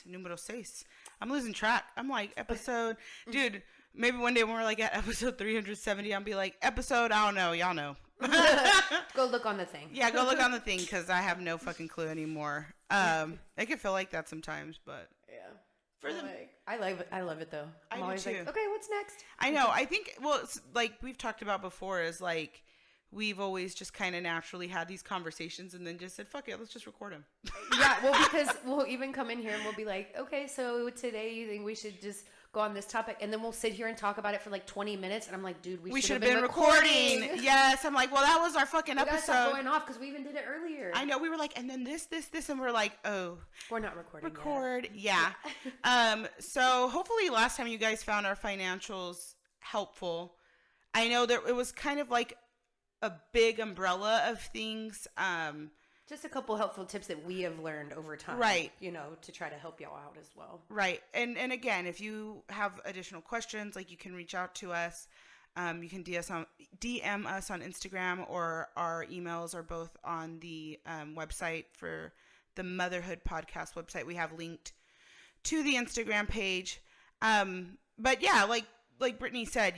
Número 6. I'm losing track. I'm like, episode... Dude, maybe one day when we're like at episode 370, I'll be like, episode, I don't know. Y'all know. Go look on the thing. Yeah, go look on the thing, because I have no fucking clue anymore. It can feel like that sometimes, but... Yeah. I love it though. I'm always like, okay, what's next? I know. I think, well, it's like we've talked about before, is like we've always just kind of naturally had these conversations and then just said, fuck it, let's just record them. Yeah, well, because we'll even come in here and we'll be like, okay, so today you think we should just go on this topic, and then we'll sit here and talk about it for like 20 minutes, and I'm like, dude, we should have been recording. Yes, I'm like, well, that was our fucking episode. We gotta stop going off because we even did it earlier. I know, we were like, and then this, and we're like, oh, we're not recording. Yeah. So hopefully last time you guys found our financials helpful. I know that it was kind of like a big umbrella of things. Just a couple helpful tips that we have learned over time. Right. To try to help y'all out as well. Right. And again, if you have additional questions, like you can reach out to us. You can DM us on Instagram, or our emails are both on the website for the Motherhood podcast website. We have linked to the Instagram page. But yeah, like Brittany said,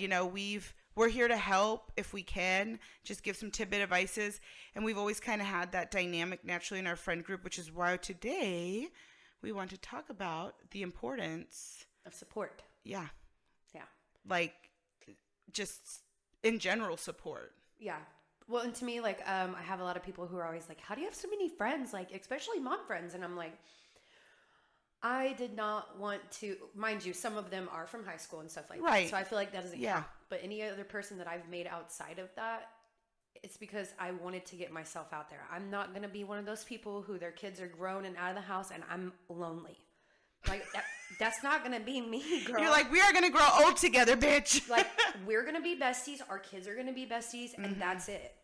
we're here to help if we can, just give some tidbit advices. And we've always kind of had that dynamic naturally in our friend group, which is why today we want to talk about the importance of support. Yeah. Yeah. Like just in general support. Yeah. Well, and to me, like, I have a lot of people who are always like, how do you have so many friends? Like, especially mom friends. And I'm like, I did not want to, mind you, some of them are from high school and stuff like that. So I feel like that doesn't count. But any other person that I've made outside of that, it's because I wanted to get myself out there. I'm not going to be one of those people who their kids are grown and out of the house and I'm lonely. Like, that's not going to be me, girl. You're like, we are going to grow old together, bitch. Like, we're going to be besties. Our kids are going to be besties. And that's it.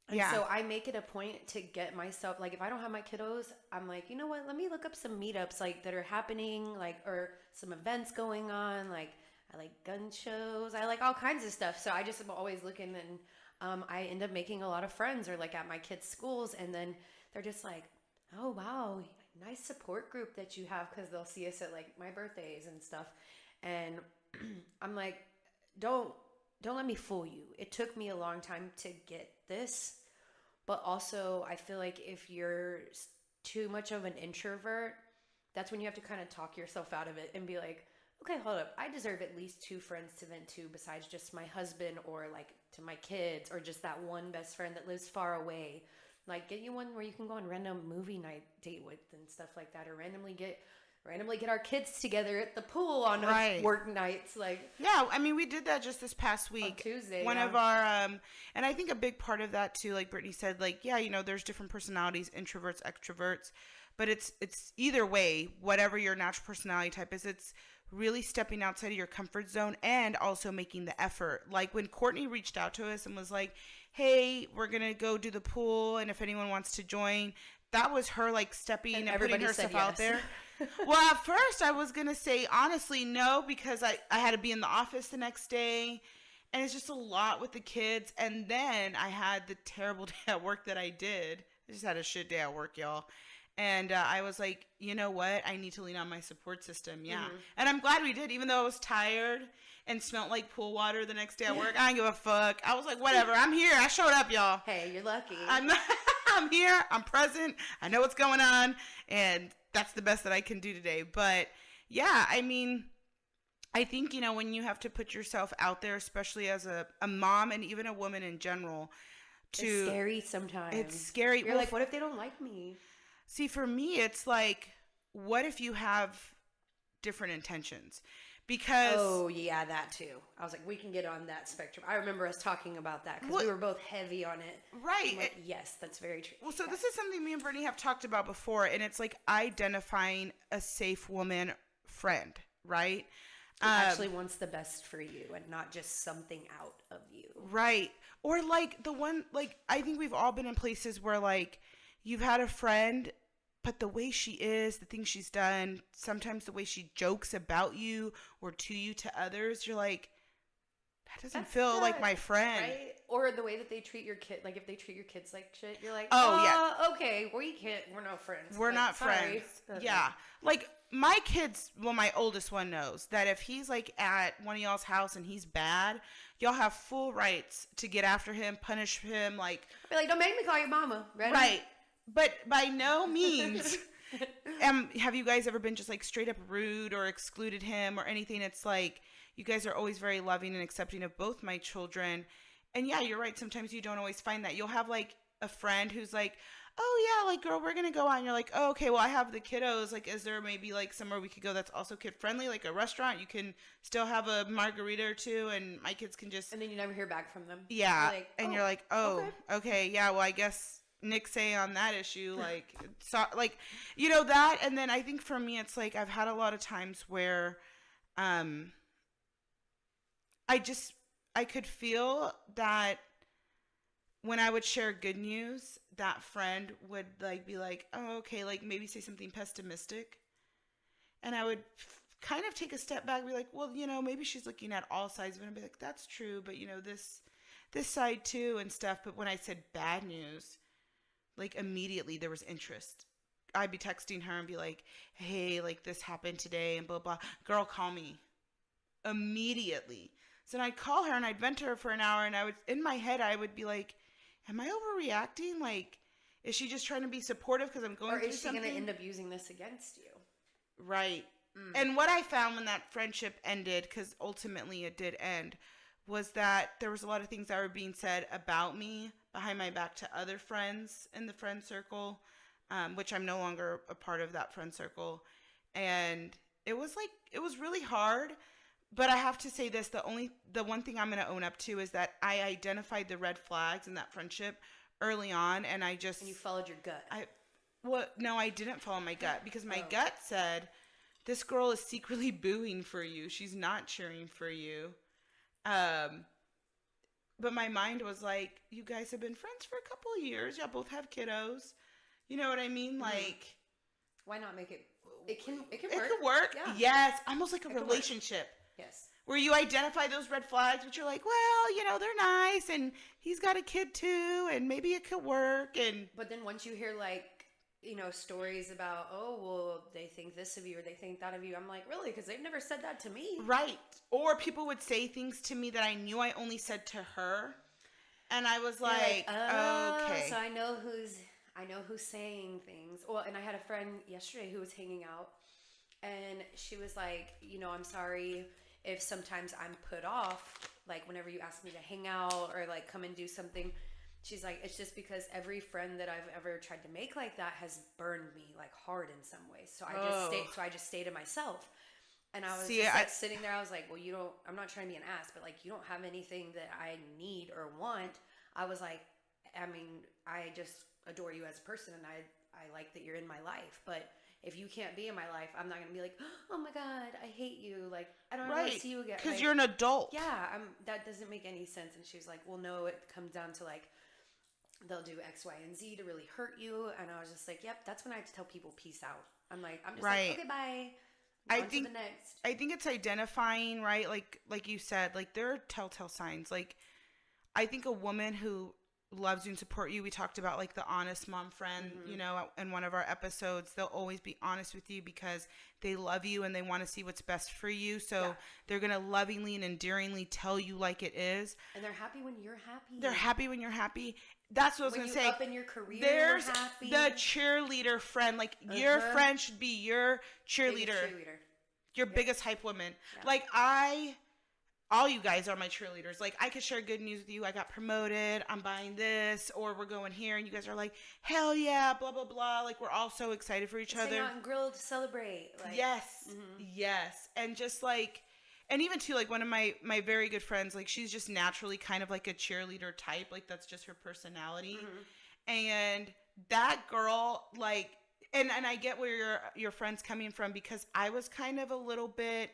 And so I make it a point to get myself, like, if I don't have my kiddos, I'm like, you know what, let me look up some meetups, like, that are happening, like, or some events going on, like, I like gun shows, I like all kinds of stuff, so I just am always looking, and I end up making a lot of friends, or, like, at my kids' schools, and then they're just like, oh, wow, nice support group that you have, because they'll see us at, like, my birthdays and stuff, and I'm like, don't let me fool you. It took me a long time to get this, but also I feel like if you're too much of an introvert, that's when you have to kind of talk yourself out of it and be like, okay, hold up. I deserve at least 2 friends to vent to besides just my husband, or like to my kids, or just that one best friend that lives far away. Like, get you one where you can go on random movie night date with and stuff like that, or randomly get our kids together at the pool on work nights. Like, yeah, I mean, we did that just this past week. On Tuesday. One of our, and I think a big part of that too, like Brittany said, like, yeah, there's different personalities, introverts, extroverts, but it's either way, whatever your natural personality type is, it's really stepping outside of your comfort zone and also making the effort. Like when Courtney reached out to us and was like, hey, we're going to go do the pool, and if anyone wants to join, that was her like stepping and putting herself out there. Well, at first I was going to say, honestly, no, because I had to be in the office the next day, and it's just a lot with the kids. And then I had the terrible day at work that I did. I just had a shit day at work, y'all. And I was like, you know what? I need to lean on my support system. Yeah. Mm-hmm. And I'm glad we did, even though I was tired and smelled like pool water the next day at work. I didn't give a fuck. I was like, whatever. I'm here. I showed up, y'all. Hey, you're lucky. I'm here. I'm present. I know what's going on. And that's the best that I can do today. But yeah, I mean, I think, when you have to put yourself out there, especially as a mom and even a woman in general, it's scary sometimes. It's scary. You're like, what if they don't like me? See, for me, it's like, what if you have different intentions? Because... Oh, yeah, that too. I was like, we can get on that spectrum. I remember us talking about that because we were both heavy on it. Right. I'm like, yes, that's very true. Well, so this is something me and Brittany have talked about before, and it's like identifying a safe woman friend, right? Who actually wants the best for you and not just something out of you. Right. Or like the one, like, I think we've all been in places where like you've had a friend, but the way she is, the things she's done, sometimes the way she jokes about you or to you to others, you're like, that doesn't feel like my friend. Right? Or the way that they treat your kid, like if they treat your kids like shit, you're like, okay, we're not friends. We're not friends. Yeah. Like my kids, well, my oldest one knows that if he's like at one of y'all's house and he's bad, y'all have full rights to get after him, punish him. Like, be like, don't make me call your mama. Ready? Right. But by no means have you guys ever been just like straight up rude or excluded him or anything. It's like you guys are always very loving and accepting of both my children. And yeah, you're right. Sometimes you don't always find that. You'll have like a friend who's like, oh yeah, like girl, we're going to go out. And you're like, oh, okay, well I have the kiddos. Like, is there maybe like somewhere we could go that's also kid friendly? Like a restaurant, you can still have a margarita or two and my kids can just. And then you never hear back from them. Yeah. You're like, oh, okay. Yeah. Well, I guess Nick say on that issue, like, so, like, you know that. And then I think for me, it's like, I've had a lot of times where, I could feel that when I would share good news, that friend would like be like, oh, okay, like maybe say something pessimistic. And I would kind of take a step back and be like, well, you know, maybe she's looking at all sides of it and be like, that's true. But you know, this side too and stuff. But when I said bad news, like immediately there was interest. I'd be texting her and be like, hey, like this happened today and blah, blah. Girl, call me. Immediately. So then I'd call her and I'd vent to her for an hour and in my head, I would be like, am I overreacting? Like, is she just trying to be supportive because I'm going through something? Or is she going to end up using this against you? Right. And what I found when that friendship ended, because ultimately it did end, was that there was a lot of things that were being said about me behind my back to other friends in the friend circle, which I'm no longer a part of that friend circle. And it was really hard. But I have to say this, the one thing I'm going to own up to is that I identified the red flags in that friendship early on, and And you followed your gut. No, I didn't follow my gut, because my gut said, this girl is secretly booing for you. She's not cheering for you. But my mind was like, you guys have been friends for a couple of years. Y'all both have kiddos. You know what I mean? Like, why not make it? It can work. It could work. Yeah. Yes, almost like a relationship. Yes. Where you identify those red flags, but you're like, well, you know, they're nice, and he's got a kid too, and maybe it could work. But then once you hear like, you know, stories about, oh, well, they think this of you or they think that of you, I'm like, really? Because they've never said that to me. Right. Or people would say things to me that I knew I only said to her, and I was like, okay. So I know who's saying things. Well, and I had a friend yesterday who was hanging out, and she was like, you know, I'm sorry if sometimes I'm put off, like whenever you ask me to hang out or like come and do something. She's like, it's just because every friend that I've ever tried to make like that has burned me like hard in some ways. So I just stay to myself. And I was sitting there, I was like, well, I'm not trying to be an ass, but like, you don't have anything that I need or want. I was like, I mean, I just adore you as a person, and I like that you're in my life, but if you can't be in my life, I'm not going to be like, oh my God, I hate you. Like, I don't want to see you again. Because like, you're an adult. Yeah, that doesn't make any sense. And she was like, well, no, it comes down to like, they'll do X, Y, and Z to really hurt you. And I was just like, yep, that's when I have to tell people peace out. I'm just like, okay, bye. I think it's identifying, right? Like you said, like there are telltale signs. Like I think a woman who loves you and support you, we talked about like the honest mom friend, you know, in one of our episodes, they'll always be honest with you because they love you and they want to see what's best for you. So they're going to lovingly and endearingly tell you like it is. And they're happy when you're happy. They're happy when you're happy. That's what I was going to say. Up in your career, there's happy. The cheerleader friend. Like your friend should be your cheerleader. Your biggest hype woman. Yeah. Like all you guys are my cheerleaders. Like I could share good news with you. I got promoted. I'm buying this, or we're going here, and you guys are like, hell yeah, blah blah blah. Like we're all so excited for each other. Hang out and grill to celebrate. Like, yes, and just like, and even too, like one of my very good friends, like she's just naturally kind of like a cheerleader type. Like that's just her personality, and that girl, like, and I get where your friend's coming from, because I was kind of a little bit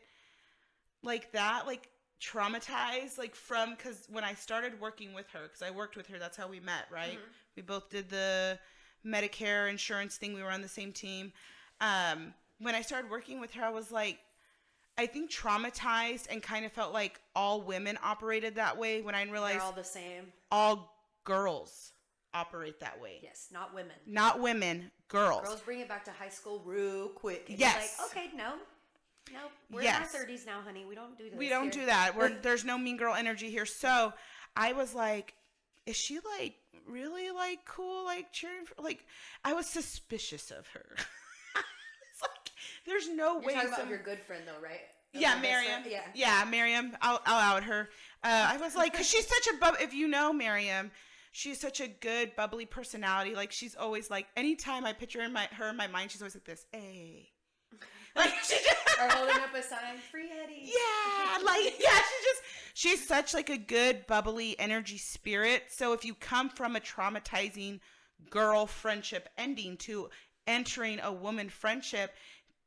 like that, like traumatized, like from, because when I started working with her, because I worked with her, that's how we met, right? We both did the Medicare insurance thing. We were on the same team. When I started working with her, I was like, I think traumatized and kind of felt like all women operated that way when I realized they're all the same. All girls operate that way. Yes, not women. Not women, girls. Girls bring it back to high school real quick. And yes. You're like, okay, no, we're in our 30s now, honey. We don't do this. We don't do that. There's no mean girl energy here. So I was like, is she like really like cool, like cheering for, like I was suspicious of her. It's like there's no way. You're talking about your good friend though, right? Yeah, Miriam. Yeah, Miriam. I'll out her. I was like, cause she's such a if you know Miriam, she's such a good bubbly personality. Like she's always like, anytime I picture her in my mind, she's always like this. Hey. Like or holding up a sign, free Eddie. Yeah, like she's such like a good bubbly energy spirit. So if you come from a traumatizing girl friendship ending to entering a woman friendship,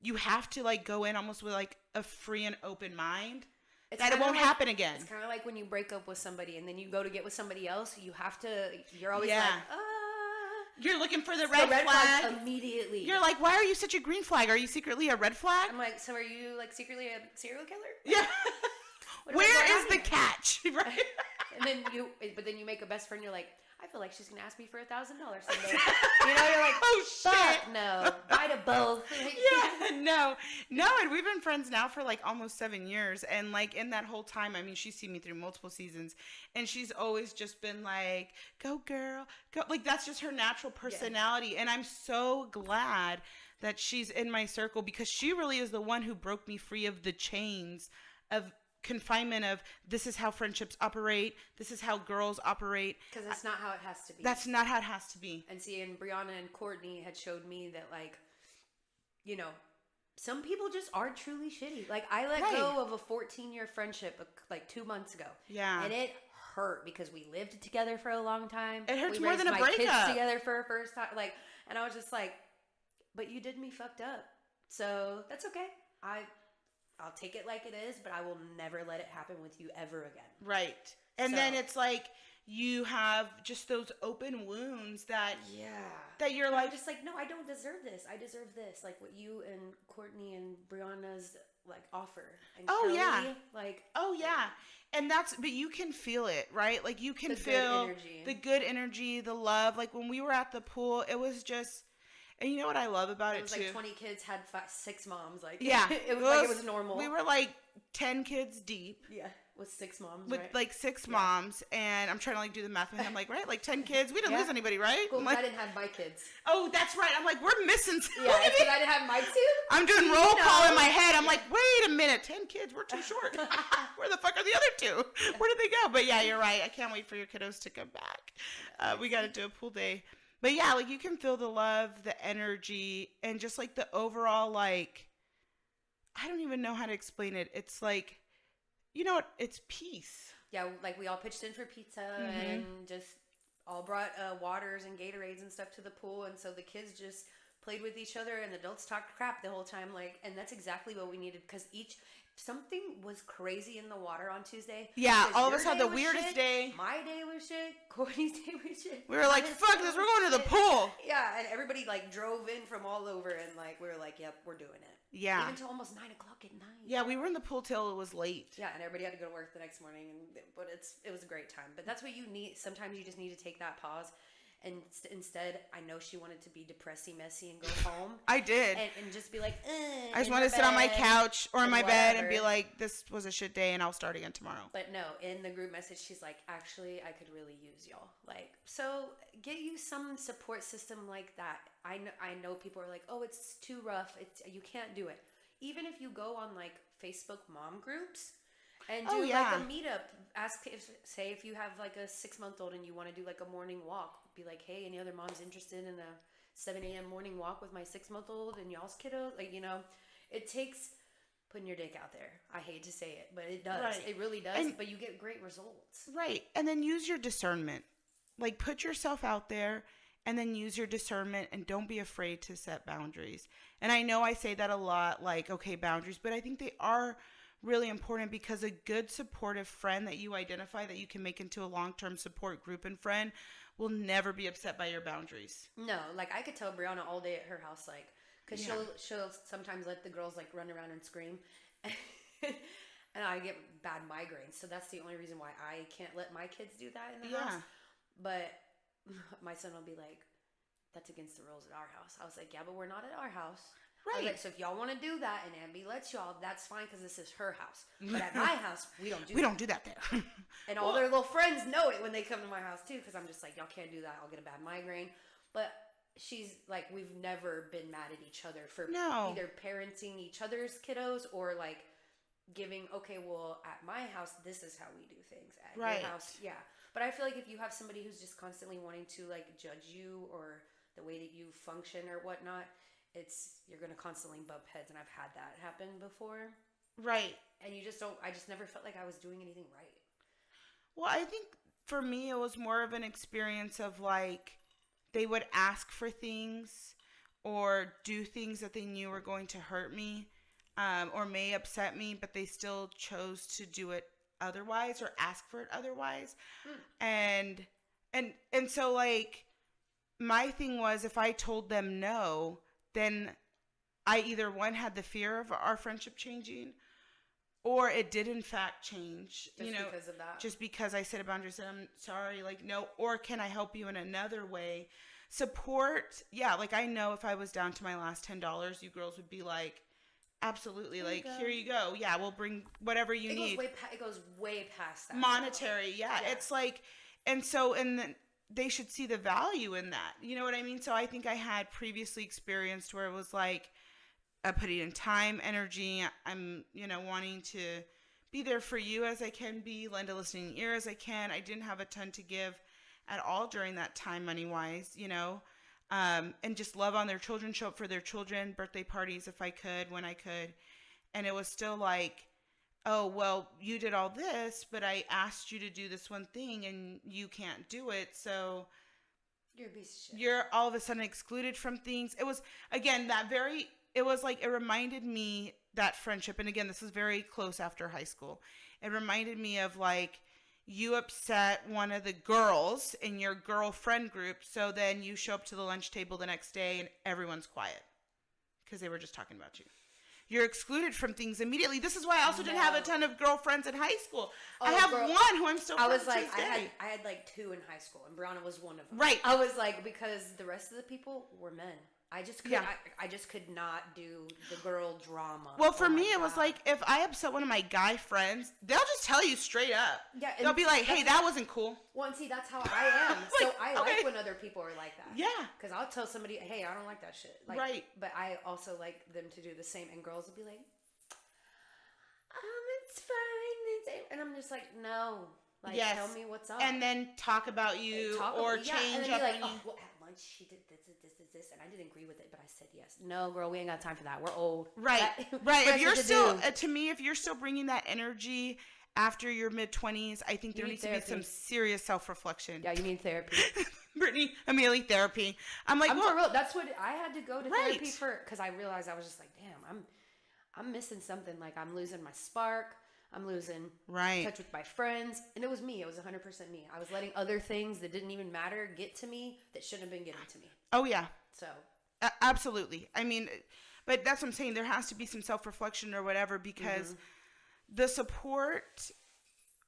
you have to like go in almost with like a free and open mind. That it won't happen again. It's kind of like when you break up with somebody and then you go to get with somebody else. You're always like, you're looking for the red flag immediately. You're like, why are you such a green flag? Are you secretly a red flag? I'm like, so are you like secretly a serial killer? Yeah. Where is the catch? Right. But then you make a best friend. You're like, I feel like she's gonna ask me for $1,000 someday. You're like, oh shit, no, bite of both. no. And we've been friends now for like almost 7 years, and like in that whole time, I mean, she's seen me through multiple seasons, and she's always just been like, "Go girl, go!" Like that's just her natural personality, and I'm so glad that she's in my circle because she really is the one who broke me free of the chains of confinement of this is how friendships operate, this is how girls operate, because that's not how it has to be. That's not how it has to be. And see, and Brianna and Courtney had showed me that, like, you know, some people just are truly shitty. Like I let go of a 14-year friendship like 2 months ago. Yeah, and it hurt because we lived together for a long time. It hurts we more than a breakup. Kids together for a first time, like, and I was just like, but you did me fucked up, so that's okay. I'll take it like it is, but I will never let it happen with you ever again. Right. And then it's like you have just those open wounds that you're like, I'm just like, no, I don't deserve this. I deserve this. Like what you and Courtney and Brianna's like offer. And Kelly, and but you can feel it, right? Like you can feel the good energy, the love. Like when we were at the pool, it was just. And you know what I love about it too? It was like 20 kids had 6 moms. Like it was normal. We were like 10 kids deep. Yeah, with 6 moms. With like 6 moms, and I'm trying to like do the math. And I'm like, right, like 10 kids. We didn't lose anybody, right? Cool, like, I didn't have my kids. Oh, that's right. I'm like, we're missing. Yeah, because I didn't have my 2. I'm doing roll call in my head. I'm like, wait a minute, 10 kids. We're too short. Where the fuck are the other 2? Where did they go? But yeah, you're right. I can't wait for your kiddos to come back. We got to do a pool day. But yeah, like you can feel the love, the energy, and just like the overall, like, I don't even know how to explain it. It's like, you know what? It's peace. Yeah, like we all pitched in for pizza and just all brought waters and Gatorades and stuff to the pool. And so the kids just played with each other and adults talked crap the whole time. Like, and that's exactly what we needed because something was crazy in the water on Tuesday. Yeah, all of us had the weirdest day. My day was shit. Courtney's day was shit. We were like, fuck this, we're going to the pool. Yeah, and everybody like drove in from all over and like we were like, yep, we're doing it. Yeah. Even until almost 9 o'clock at night. Yeah, we were in the pool till it was late. Yeah, and everybody had to go to work the next morning, but it was a great time. But that's what you need. Sometimes you just need to take that pause. And instead, I know she wanted to be depressy, messy, and go home. I did. And just be like, I just want to sit on my couch or in my bed and be like, this was a shit day and I'll start again tomorrow. But no, in the group message, she's like, actually, I could really use y'all. Like, so get you some support system like that. I know people are like, oh, it's too rough. You can't do it. Even if you go on like Facebook mom groups and do like a meetup, say if you have like a 6-month-old and you want to do like a morning walk, be like, hey, any other moms interested in a 7 a.m. morning walk with my 6-month-old and y'all's kiddo? Like, you know, it takes putting your dick out there. I hate to say it, but it does. Right. It really does. But you get great results. Right. And then use your discernment. Like put yourself out there and then use your discernment and don't be afraid to set boundaries. And I know I say that a lot, like, okay, boundaries, but I think they are really important because a good supportive friend that you identify that you can make into a long-term support group and friend will never be upset by your boundaries. No, like I could tell Brianna all day at her house, like, because she'll sometimes let the girls like run around and scream. and I get bad migraines. So that's the only reason why I can't let my kids do that in the house. But my son will be like, that's against the rules at our house. I was like, yeah, but we're not at our house. Right. Like, so if y'all want to do that and Abby lets y'all, that's fine because this is her house. But at my house, we don't do that there. And all their little friends know it when they come to my house too, because I'm just like, y'all can't do that. I'll get a bad migraine. But she's like, we've never been mad at each other for either parenting each other's kiddos or like giving, okay, well, at my house, this is how we do things. At your house, yeah. But I feel like if you have somebody who's just constantly wanting to like judge you or the way that you function or whatnot, you're going to constantly bump heads, and I've had that happen before. Right. And I just never felt like I was doing anything right. Well, I think for me, it was more of an experience of like, they would ask for things or do things that they knew were going to hurt me, or may upset me, but they still chose to do it otherwise or ask for it otherwise. And so like, my thing was, if I told them no, then I either had the fear of our friendship changing, or it did in fact change. Just because of that. Just because I set a boundary, said I'm sorry, like no, or can I help you in another way? Support, yeah. Like I know if I was down to my last $10, you girls would be like, absolutely, like here you go. Yeah, we'll bring whatever you need. It goes way past that. Monetary, yeah. It's like, and then they should see the value in that. You know what I mean? So I think I had previously experienced where it was like putting in time, energy. I'm, wanting to be there for you as I can be, lend a listening ear as I can. I didn't have a ton to give at all during that time, money-wise, and just love on their children, show up for their children, birthday parties if I could, when I could. And it was still like, oh, well, you did all this, but I asked you to do this one thing and you can't do it. So you're a piece of shit. You're all of a sudden excluded from things. It was, again, it reminded me that friendship. And again, this is very close after high school. It reminded me of like, you upset one of the girls in your girlfriend group. So then you show up to the lunch table the next day and everyone's quiet because they were just talking about you. You're excluded from things immediately. This is why I also didn't have a ton of girlfriends in high school. I have one who I'm still friends with. I had like 2 in high school, and Brianna was one of them. Right. I was like, because the rest of the people were men. I just could not do the girl drama. Well, for me, it was like, if I upset one of my guy friends, they'll just tell you straight up. Yeah, they'll be like, hey, that wasn't cool. Well, and see, that's how I am. So I like when other people are like that. Yeah. Because I'll tell somebody, hey, I don't like that shit. Like, right. But I also like them to do the same. And girls will be like, it's fine. And I'm just like, no. Like, tell me what's up. And then talk about you or change up. Like, well, at lunch she did this, and I didn't agree with it, but I said yes. No, girl, we ain't got time for that. We're old. Right, right. If you're still, to me, if you're still bringing that energy after your mid-20s, I think there needs to be some serious self-reflection. Yeah, you need therapy. Brittany, Amelie, therapy. I'm like, for real. That's what I had to go to therapy for, because I realized I was just like, damn, I'm missing something. Like, I'm losing my spark. I'm losing touch with my friends. And it was me. It was 100% me. I was letting other things that didn't even matter get to me that shouldn't have been getting to me. Oh, yeah. So. Absolutely. I mean, but that's what I'm saying. There has to be some self-reflection or whatever, because the support,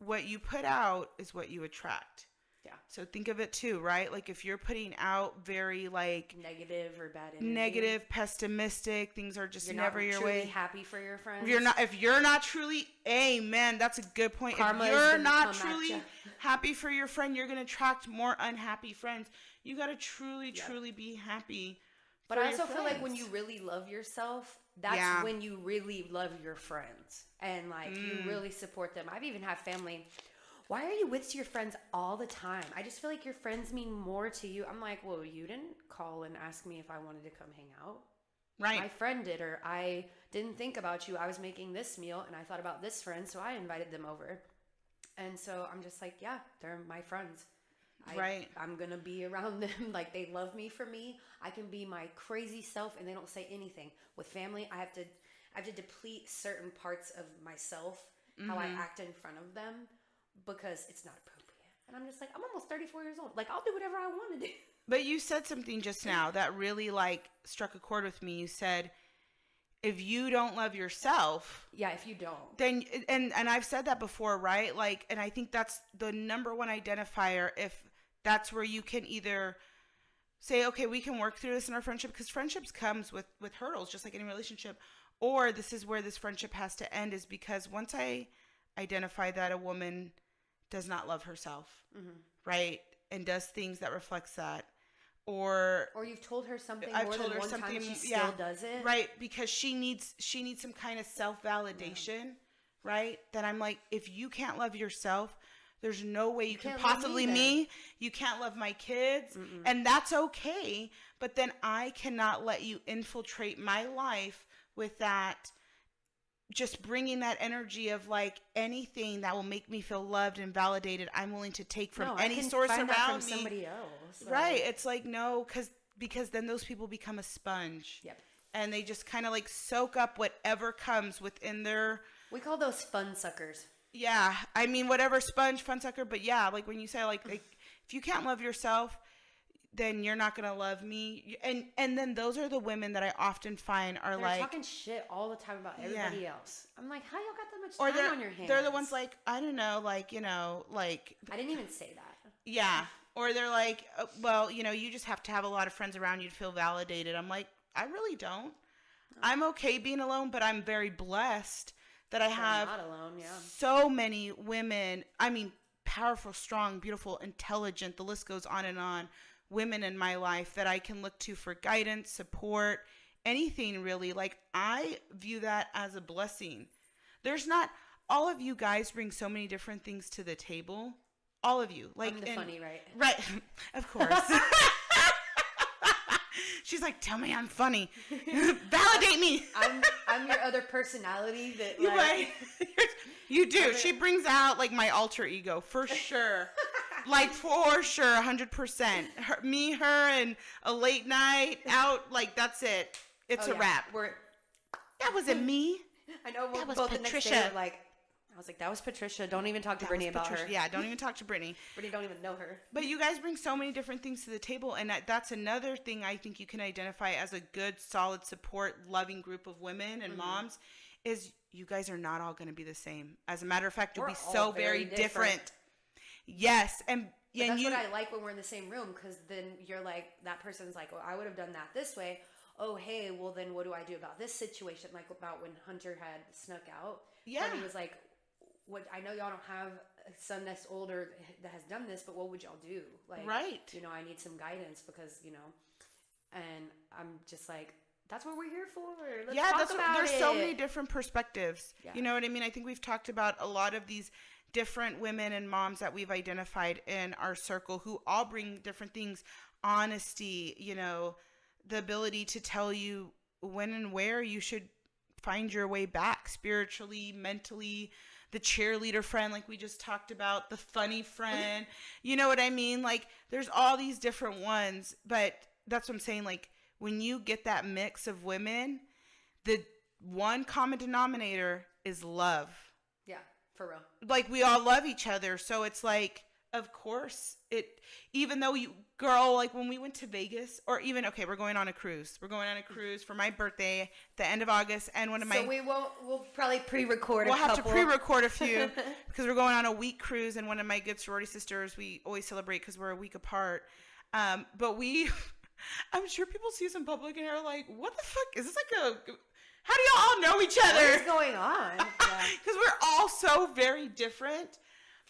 what you put out is what you attract. Yeah. So think of it too, right? Like if you're putting out very like negative or bad energy. Negative, pessimistic, things are just never your way. You're not truly happy for your friends. If you're not truly, amen, that's a good point. Karma, if you're not truly happy for your friend, you're going to attract more unhappy friends. You got to truly be happy. But I also feel like when you really love yourself, that's when you really love your friends and like you really support them. I've even had family. Why are you with your friends all the time? I just feel like your friends mean more to you. I'm like, well, you didn't call and ask me if I wanted to come hang out. Right. My friend did, or I didn't think about you. I was making this meal and I thought about this friend, so I invited them over. And so I'm just like, yeah, they're my friends. I'm going to be around them. Like they love me for me. I can be my crazy self and they don't say anything. With family, I have to deplete certain parts of myself, how I act in front of them, because it's not appropriate. And I'm just like, I'm almost 34 years old. Like, I'll do whatever I want to do. But you said something just now that really, like, struck a chord with me. You said, if you don't love yourself, if you don't, then and I've said that before, right? Like, and I think that's the number one identifier. If that's where you can either say, okay, we can work through this in our friendship, because friendships comes with hurdles, just like any relationship, or this is where this friendship has to end, is because once I identify that a woman does not love herself, right, and does things that reflects that. Or you've told her something I've more told than her one something, time, she still does it. Right, because she needs some kind of self-validation, right? Then I'm like, if you can't love yourself, there's no way you can possibly you can't love my kids. And that's okay. But then I cannot let you infiltrate my life with that, just bringing that energy of like anything that will make me feel loved and validated, I'm willing to take from any source around me. Somebody else. Right. It's like, no, because then those people become a sponge. Yep. And they just kind of like soak up whatever comes within their... We call those fun suckers. Yeah. I mean, whatever, sponge, fun sucker. But yeah, like when you say like if you can't love yourself, then you're not going to love me. And then those are the women that I often find are they're like... talking shit all the time about everybody else. I'm like, how y'all got that much time on your hands? They're the ones like, I don't know, like, you know, like... I didn't even say that. Yeah. Or they're like, well, you know, you just have to have a lot of friends around you to feel validated. I'm like, I really don't. I'm okay being alone, but I'm very blessed that I have not alone, so many women. I mean, powerful, strong, beautiful, intelligent. The list goes on and on. Women in my life that I can look to for guidance, support, anything really. Like, I view that as a blessing. There's not, all of you guys bring so many different things to the table. All of you. Like, I'm the funny, right? Right. Of course. She's like, tell me I'm funny. Validate me. I'm your other personality that like... Right. You do. Okay. She brings out like my alter ego for sure. Like for sure, 100%. Me, her, and a late night out. Like that's it. It's a wrap. That wasn't me. I know. That was both Patricia. The next day, like, I was like, that was Patricia. Don't even talk to Brittany about her. Yeah, don't even talk to Brittany. Brittany don't even know her. But you guys bring so many different things to the table, and that's another thing I think you can identify as a good, solid, support, loving group of women and moms. Is you guys are not all going to be the same. As a matter of fact, you'll be so very different. Yes, and that's what I like when we're in the same room, because then you're like, that person's like, oh, I would have done that this way. Oh, hey, well then what do I do about this situation? Like about when Hunter had snuck out. Yeah. And he was like, what? I know y'all don't have a son that's older that has done this, but what would y'all do? Like, right. You know, I need some guidance because, you know, and I'm just like, that's what we're here for. Let's talk about there's it. So many different perspectives. Yeah. You know what I mean? I think we've talked about a lot of these different women and moms that we've identified in our circle who all bring different things. Honesty, you know, the ability to tell you when and where you should find your way back spiritually, mentally, the cheerleader friend like we just talked about, the funny friend. You know what I mean? Like there's all these different ones, but that's what I'm saying. Like when you get that mix of women, the one common denominator is love. Yeah, for real. Like we all love each other. So it's like, of course, even though like when we went to Vegas, or even, okay, we're going on a cruise. We're going on a cruise for my birthday at the end of August. And we'll probably pre-record We'll have to pre-record a few because we're going on a week cruise, and one of my good sorority sisters, we always celebrate because we're a week apart. But I'm sure people see us in public and are like, what the fuck? Is this like how do y'all all know each other? What is going on? Because we're all so very different.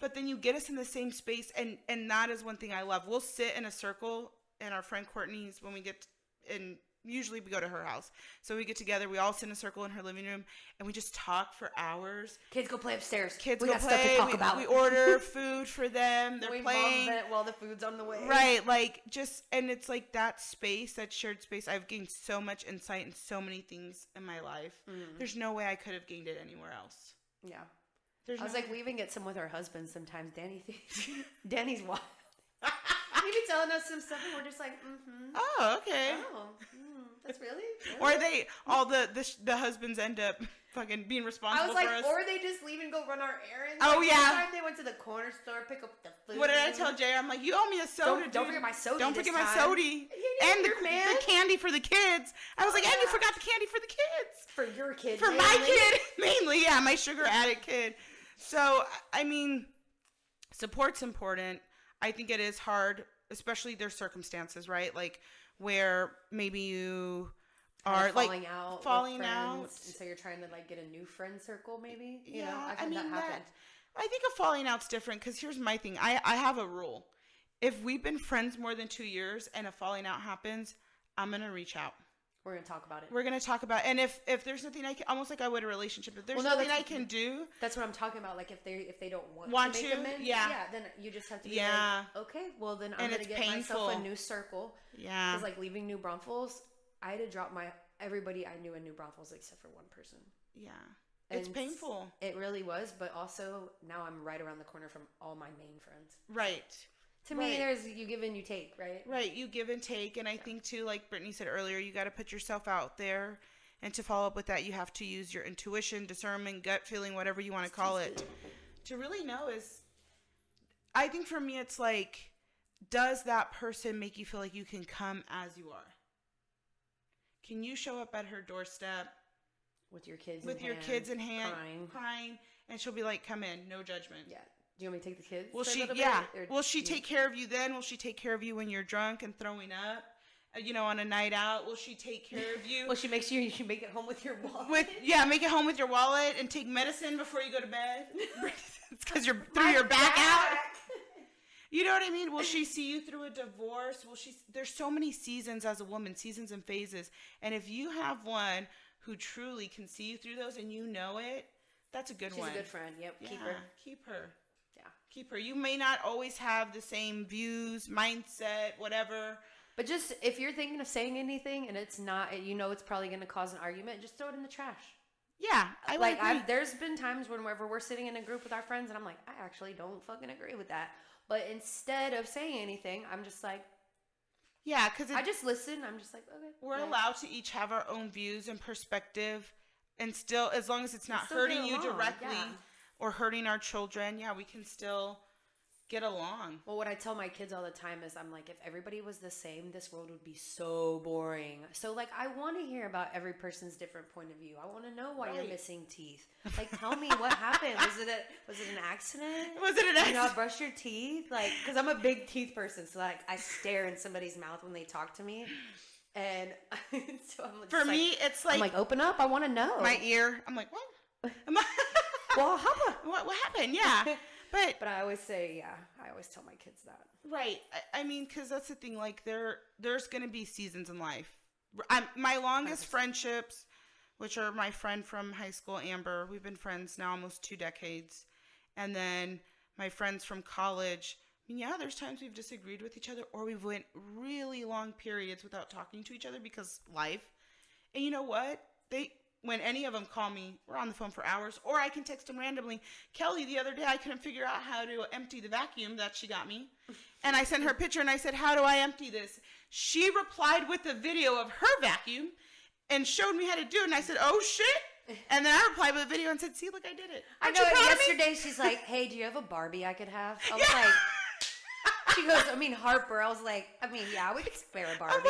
But then you get us in the same space, and that is one thing I love. We'll sit in a circle, and our friend Courtney's, when we get, and usually we go to her house. So we get together, we all sit in a circle in her living room, and we just talk for hours. Kids go play upstairs. We got stuff to talk about. We order food for them. They're playing. We while the food's on the way. Right, like and it's like that space, that shared space. I've gained so much insight in so many things in my life. There's no way I could have gained it anywhere else. Yeah. I was like, we even get some with our husbands sometimes. Danny's wild. He be telling us some stuff, and we're just like, Oh, okay. Oh, that's really? Or the husbands end up fucking being responsible for us. Or they just leave and go run our errands. Oh, like, yeah. One time they went to the corner store, pick up the food. What did I tell Jay? I'm like, you owe me a soda, Don't forget my soda. Don't forget my soda. And the candy for the kids. I was like, and you forgot the candy for the kids. For your kid. For my kid. Mainly, yeah, my sugar addict kid. So, I mean, support's important. I think it is hard, especially their circumstances, right? Like, where maybe you are falling out. And so you're trying to like get a new friend circle, maybe. Yeah, I've had that happen. I think a falling out's different because here's my thing. I have a rule. If we've been friends more than 2 years and a falling out happens, I'm gonna reach out. We're gonna talk about it. We're gonna talk about it. And if there's nothing I can, almost like I would a relationship. If there's nothing I can do, that's what I'm talking about. Like if they don't want to make amends, then you just have to be like, okay, well then I'm gonna get myself a new circle. Yeah, because like leaving New Braunfels, I had to drop everybody I knew in New Braunfels except for one person. Yeah. It's painful. It really was, but also now I'm right around the corner from all my main friends. Right. To me, there's you give and you take, right? Right, you give and take, and I think too, like Brittany said earlier, you got to put yourself out there, and to follow up with that, you have to use your intuition, discernment, gut feeling, whatever you want to call it, to really know is. I think for me, it's like, does that person make you feel like you can come as you are? Can you show up at her doorstep with your kids in hand, crying, and she'll be like, "Come in, no judgment." Yeah. Do you want me to take the kids? Will she take care of you then? Will she take care of you when you're drunk and throwing up? On a night out, will she take care of you? Will she make sure you make it home with your wallet? Make it home with your wallet and take medicine before you go to bed. It's because you're threw your back out. You know what I mean? Will she see you through a divorce? There's so many seasons as a woman, seasons and phases. And if you have one who truly can see you through those and you know it, that's a good one. She's a good friend. Yep. Yeah, keep her. Yeah. Keep her. You may not always have the same views, mindset, whatever. But just if you're thinking of saying anything and it's not, it's probably going to cause an argument, just throw it in the trash. Yeah, there's been times whenever we're sitting in a group with our friends and I'm like, I actually don't fucking agree with that. But instead of saying anything, I'm just like, yeah, because I just listen. I'm just like, okay. We're allowed to each have our own views and perspective, and still, as long as it's not hurting you directly or hurting our children, we can still get along. Well, what I tell my kids all the time is I'm like, if everybody was the same, this world would be so boring. So like, I want to hear about every person's different point of view. I want to know why you're missing teeth. Like, tell me what happened. Was it an accident? Was it an accident? You not brush your teeth? Like, because I'm a big teeth person. So like, I stare in somebody's mouth when they talk to me. And so I'm just for me, it's like, I'm like, open up. I want to know. My ear. I'm like, what? Well, what happened? Yeah. But I always say, I always tell my kids that. Right. I mean, because that's the thing. Like, there's going to be seasons in life. My longest 100%. Friendships, which are my friend from high school, Amber. We've been friends now almost 2 decades. And then my friends from college. I mean, there's times we've disagreed with each other, or we've went really long periods without talking to each other because life. And you know what? When any of them call me, we're on the phone for hours, or I can text them randomly. Kelly, the other day, I couldn't figure out how to empty the vacuum that she got me. And I sent her a picture and I said, how do I empty this? She replied with a video of her vacuum and showed me how to do it. And I said, oh shit. And then I replied with a video and said, see, look, I did it. I know yesterday she's like, hey, do you have a Barbie I could have? I was like, she goes, Harper. I was like, yeah, we could spare a Barbie.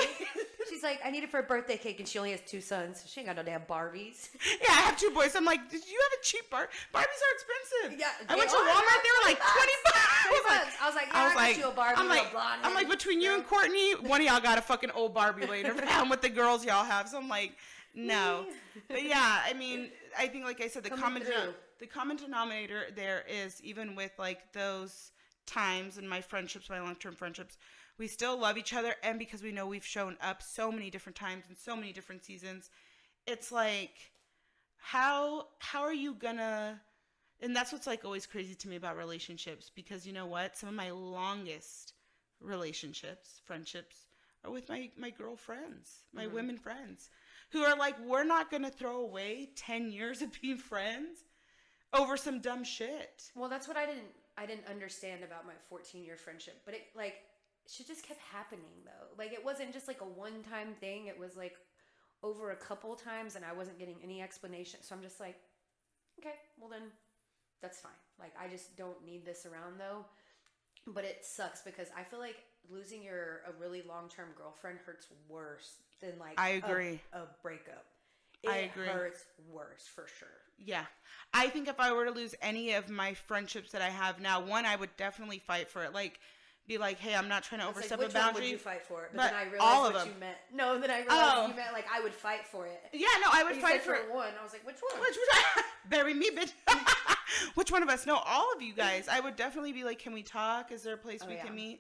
She's like, I need it for a birthday cake, and she only has 2 sons. So she ain't got no damn Barbies. Yeah, I have 2 boys. I'm like, did you have a cheap Barbie? Barbies are expensive. Yeah, I went to Walmart. They were like $20. I was like, yeah, I got you a Barbie. I'm like, between you and Courtney, one of y'all got a fucking old Barbie laying around with the girls y'all have. So I'm like, no. But yeah, I think, like I said, the common denominator there is, even with like those times in my friendships, my long-term friendships, we still love each other. And because we know we've shown up so many different times in so many different seasons, it's like, how are you gonna, and that's what's like always crazy to me about relationships, because you know what, some of my longest friendships are with my girlfriends, my women friends, who are like, we're not gonna throw away 10 years of being friends over some dumb shit. Well, that's what I didn't understand about my 14-year friendship, but shit just kept happening though. Like, it wasn't just like a one-time thing. It was like over a couple times and I wasn't getting any explanation. So I'm just like, okay, well then that's fine. Like, I just don't need this around though. But it sucks because I feel like losing a really long-term girlfriend hurts worse than like I agree. A breakup. I agree. It hurts worse for sure. Yeah. I think if I were to lose any of my friendships that I have now, one, I would definitely fight for it. Like, be like, hey, I'm not trying to overstep a boundary. Which one would you fight for? But then I realized all of what them. you meant. No, then I realized you meant like I would fight for it. Yeah, no, I would fight for one. I was like, which one? Which one? Bury me, bitch. Which one of us? No, all of you guys. I would definitely be like, can we talk? Is there a place we can meet?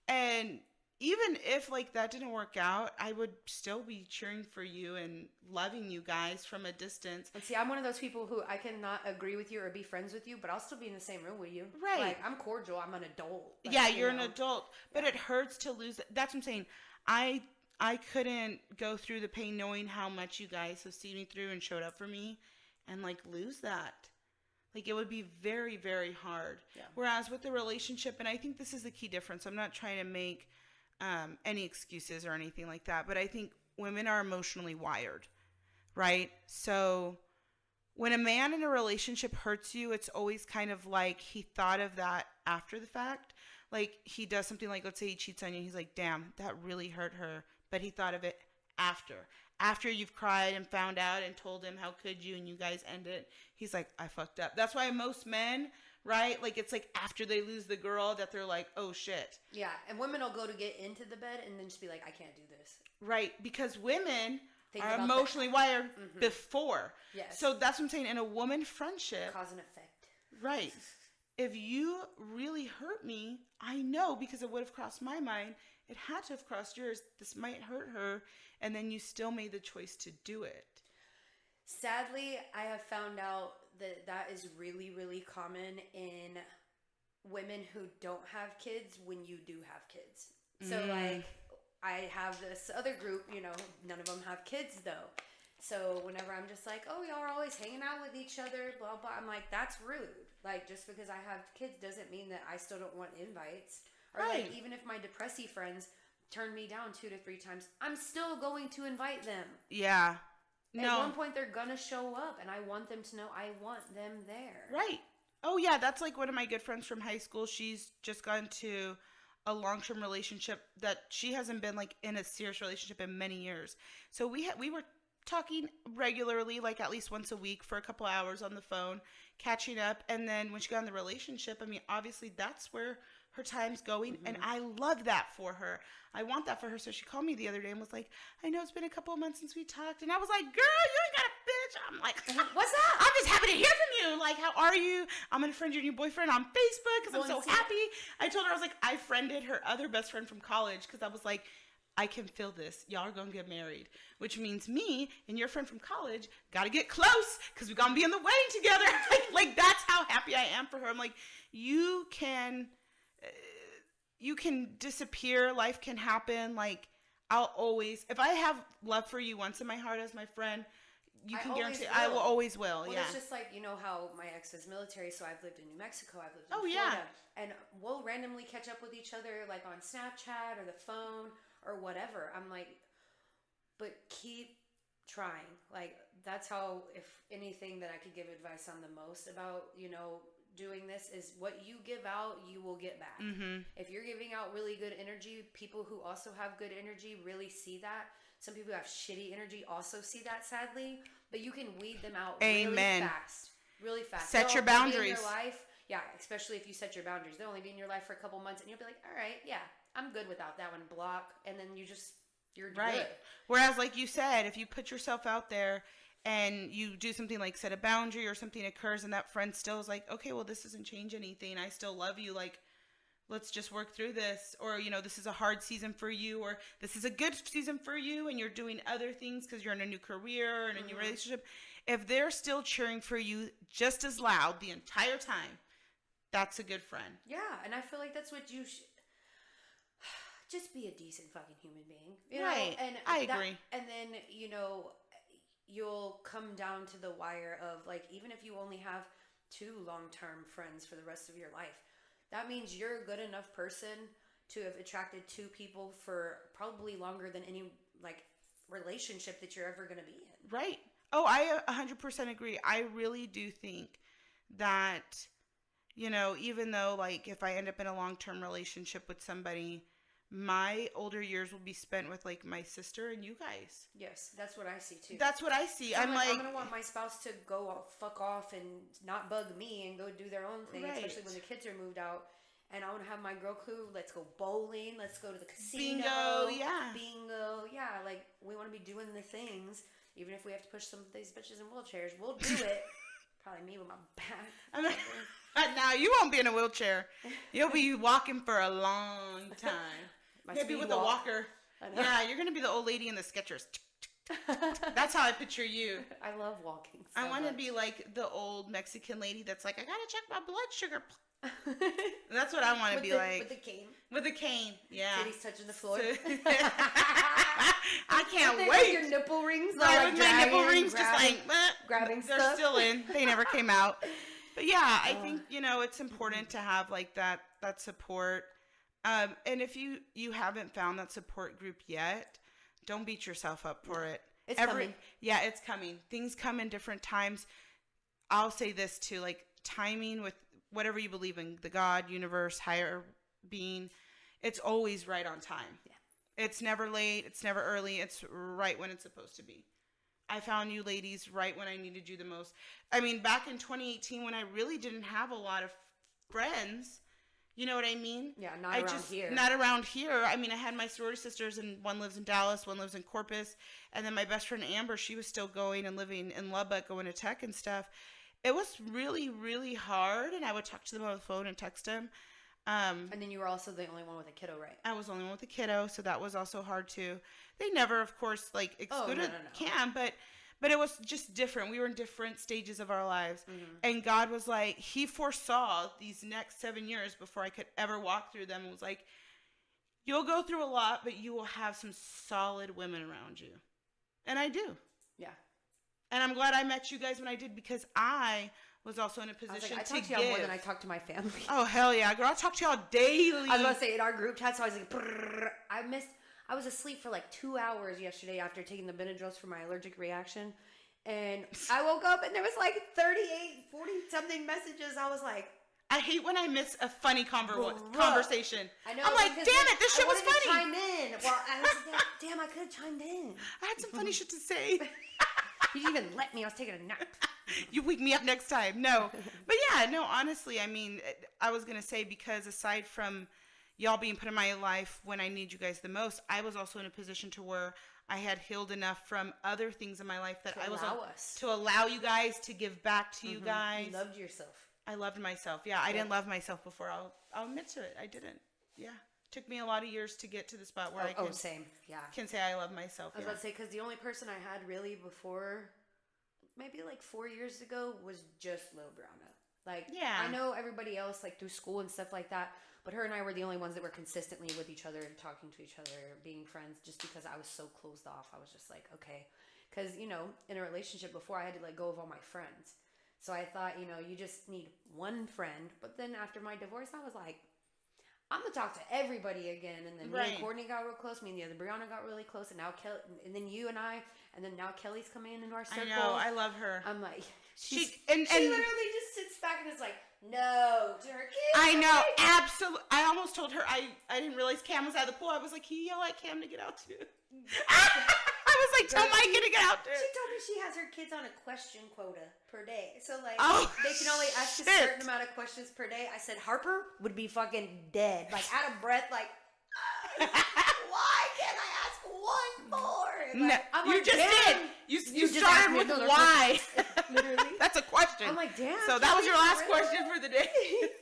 And even if like that didn't work out, I would still be cheering for you and loving you guys from a distance. And see, I'm one of those people who I cannot agree with you or be friends with you, but I'll still be in the same room with you. Right. Like, I'm cordial. I'm an adult. Like, yeah, you're an adult. But it hurts to lose. That's what I'm saying. I couldn't go through the pain knowing how much you guys have seen me through and showed up for me and like lose that. Like, it would be very, very hard. Yeah. Whereas with the relationship, and I think this is the key difference. I'm not trying to make any excuses or anything like that, but I think women are emotionally wired, right? So when a man in a relationship hurts you, it's always kind of like he thought of that after the fact. Like, he does something like, let's say he cheats on you. He's like, damn, that really hurt her. But he thought of it after you've cried and found out and told him how could you and you guys ended. He's like, I fucked up. That's why most men, right? Like, it's like after they lose the girl that they're like, oh shit. Yeah, and women will go to get into the bed and then just be like, I can't do this. Right, because women are emotionally wired before. Yes. So that's what I'm saying. In a woman friendship, cause and effect. Right. If you really hurt me, I know because it would have crossed my mind. It had to have crossed yours. This might hurt her. And then you still made the choice to do it. Sadly, I have found out that is really, really common in women who don't have kids when you do have kids. So, like, I have this other group, you know, none of them have kids, though. So, whenever I'm just like, oh, y'all are always hanging out with each other, blah, blah, I'm like, that's rude. Like, just because I have kids doesn't mean that I still don't want invites. Or, like, even if my depressy friends turn me down 2 to 3 times, I'm still going to invite them. Yeah. At one point, they're going to show up, and I want them to know I want them there. Right. Oh, yeah. That's like one of my good friends from high school. She's just gone to a long-term relationship that she hasn't been, like, in a serious relationship in many years. So we were talking regularly, like at least once a week for a couple hours on the phone, catching up. And then when she got in the relationship, I mean, obviously that's where her time's going. And I love that for her. I want that for her. So she called me the other day and was like, I know it's been a couple of months since we talked. And I was like, girl, you ain't got a bitch. I'm like, what's up? I'm just happy to hear from you. Like, how are you? I'm going to friend your new boyfriend on Facebook because I'm so happy. I told her, I was like, I friended her other best friend from college because I was like, I can feel this. Y'all are going to get married, which means me and your friend from college got to get close because we're going to be in the wedding together. like, that's how happy I am for her. I'm like, you can disappear. Life can happen. Like, I'll always, if I have love for you once in my heart as my friend, you can guarantee I will always will. Well, yeah. It's just like, you know how my ex is military, so I've lived in New Mexico, I've lived in Florida. And we'll randomly catch up with each other like on Snapchat or the phone or whatever. I'm like, but keep trying. Like, that's how, if anything that I could give advice on the most about, you know, doing this is what you give out, you will get back. If you're giving out really good energy, people who also have good energy really see that. Some people who have shitty energy also see that, sadly, but you can weed them out really fast. Set your boundaries. In your life. Yeah, especially if you set your boundaries. They'll only be in your life for a couple months and you'll be like, all right, yeah, I'm good without that one. Block. And then you're right. Good. Whereas, like you said, if you put yourself out there and you do something like set a boundary or something occurs and that friend still is like, okay, well, this doesn't change anything. I still love you. Like, let's just work through this. Or, you know, this is a hard season for you, or this is a good season for you and you're doing other things because you're in a new career and a new relationship. If they're still cheering for you just as loud the entire time, that's a good friend. Yeah, and I feel like that's what you should... Just be a decent fucking human being. You know? And I agree. And then, you know, you'll come down to the wire of, like, even if you only have 2 long-term friends for the rest of your life, that means you're a good enough person to have attracted 2 people for probably longer than any, like, relationship that you're ever going to be in. Right. Oh, I 100% agree. I really do think that, you know, even though, like, if I end up in a long-term relationship with somebody, my older years will be spent with, like, my sister and you guys. Yes, that's what I see, too. That's what I see. So I'm like, I'm going to want my spouse to go fuck off and not bug me and go do their own thing, especially when the kids are moved out. And I want to have my girl crew. Let's go bowling. Let's go to the casino. Bingo. Yeah, like, we want to be doing the things. Even if we have to push some of these bitches in wheelchairs, we'll do it. Probably me with my back. Now, you won't be in a wheelchair. You'll be walking for a long time. Maybe with a walker. Yeah, you're going to be the old lady in the Skechers. That's how I picture you. I love walking so I want to much. be like the old Mexican lady that's like, I got to check my blood sugar. That's what I want to be like. With the cane. With a cane, yeah. Titties touching the floor. I can't wait. With your nipple rings. Like with my nipple rings, just like, grabbing they're stuff. still in. They never came out. But yeah, I think, you know, it's important to have like that support. And if you haven't found that support group yet, don't beat yourself up for it. It's coming. Yeah, it's coming. Things come in different times. I'll say this too, like timing with whatever you believe in, the God, universe, higher being, it's always right on time. Yeah. It's never late. It's never early. It's right when it's supposed to be. I found you ladies right when I needed you the most. I mean, back in 2018 when I really didn't have a lot of friends, you know what I mean? Yeah, not here. Not around here. I mean, I had my sorority sisters, and one lives in Dallas, one lives in Corpus, and then my best friend Amber, she was still going and living in Lubbock, going to tech and stuff. It was really, really hard, and I would talk to them on the phone and text them. And then you were also the only one with a kiddo, right? I was the only one with a kiddo, so that was also hard too. They never, of course, like excluded Cam, but it was just different. We were in different stages of our lives. Mm-hmm. And God was like, he foresaw these next 7 years before I could ever walk through them, and was like, you'll go through a lot, but you will have some solid women around you. And I do. Yeah. And I'm glad I met you guys when I did, because I was also in a position I to talk to y'all more than I talk to my family. Oh, hell yeah. Girl, I talk to y'all daily. I was going to say, in our group chat, so I was like, I was asleep for like 2 hours yesterday after taking the Benadryls for my allergic reaction. And I woke up and there was like 38, 40 something messages. I was like, I hate when I miss a funny conversation. I know. I'm like, damn it, this shit was funny. I wanted to chime in. Well, I was like, damn, I could have chimed in. I had some funny shit to say. You didn't even let me. I was taking a nap. You wake me up next time. No. But yeah, no, honestly, I mean, I was going to say, because aside from y'all being put in my life when I need you guys the most, I was also in a position to where I had healed enough from other things in my life that to allow you guys, to give back to you guys. You loved yourself. I loved myself. Yeah, I didn't love myself before. I'll admit to it. I didn't. Yeah. Took me a lot of years to get to the spot where same. Yeah. Can say I love myself. I was about to say, because the only person I had really before, maybe like 4 years ago, was just Lil Brianna. Like, yeah. I know everybody else, like through school and stuff like that, but her and I were the only ones that were consistently with each other, talking to each other, being friends, just because I was so closed off. I was just like, okay. Because, you know, in a relationship before, I had to let go of all my friends. So I thought, you know, you just need one friend. But then after my divorce, I was like, I'm going to talk to everybody again. And then me and Courtney got real close. Me and the other Brianna got really close. And now Kelly, and then you and I, and then now Kelly's coming into our circle. I know. I love her. I'm like, she literally just sits back and is like, no to her kids. I know. Absolutely. I almost told her, I didn't realize Cam was out of the pool. I was like, can you yell at Cam to get out too? I was like, tell Mike to get out there. She told me she has her kids on a question quota per day. So, like, they can only ask a certain amount of questions per day. I said, Harper would be fucking dead. Like, out of breath, like, why can't I ask one more? Like, no, you just did. You started with why. Literally. That's a question. I'm like, damn. So that was your last question for the day.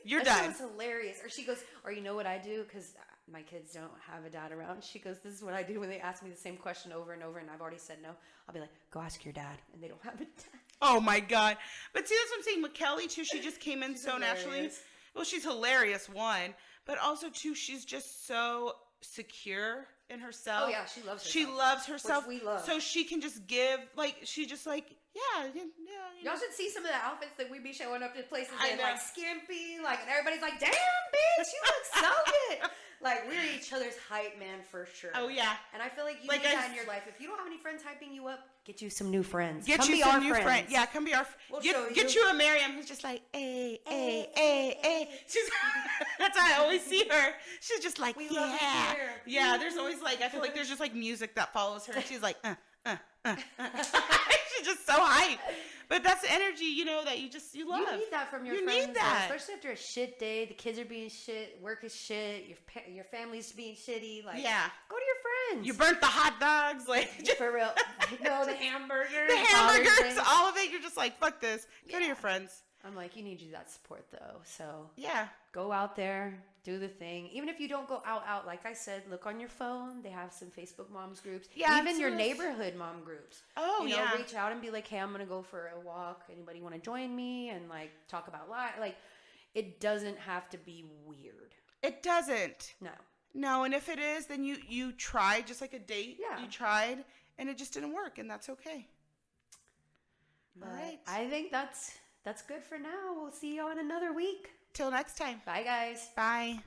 You're done. That sounds hilarious. Or she goes, or you know what I do? Because my kids don't have a dad around. She goes, this is what I do when they ask me the same question over and over, and I've already said no. I'll be like, go ask your dad. And they don't have a dad. Oh, my God. But see, that's what I'm saying with Kelly, too. She just came in so naturally. Well, she's hilarious, one. But also, two, she's just so secure in herself. Oh, yeah. She loves herself. She loves herself. Which we love. So she can just give, like, she just like, Yeah. Y'all should see some of the outfits that we be showing up to places in, like skimpy, like, and everybody's like, damn, bitch, you look so good. Like, we're each other's hype man for sure. Oh, yeah. And I feel like you need that in your life. If you don't have any friends hyping you up, get you some new friends. Come be our friends. Yeah, come be our friends. Get you a Miriam who's just like, hey. She's that's how I always see her. She's just like, we love it here. Yeah, there's always like, I feel like there's just like music that follows her. And she's like, She's just so hype. But that's the energy, you know, that you love. You need that from your friends. You need that. Especially after a shit day. The kids are being shit. Work is shit. Your family's being shitty. Like, yeah. Go to your friends. You burnt the hot dogs. Like, for real. No, the hamburgers. The hamburgers, all of it. You're just like, fuck this. Go to your friends. I'm like, you need that support, though. So, yeah. Go out there. Do the thing. Even if you don't go out, like I said, look on your phone. They have some Facebook moms groups. Yeah, even your neighborhood mom groups. Oh, yeah. Reach out and be like, hey, I'm going to go for a walk. Anybody want to join me? And like talk about life. Like, it doesn't have to be weird. It doesn't. No. And if it is, then you tried, just like a date. Yeah. You tried and it just didn't work, and that's okay. All right. I think that's good for now. We'll see you on another week. Till next time. Bye, guys. Bye.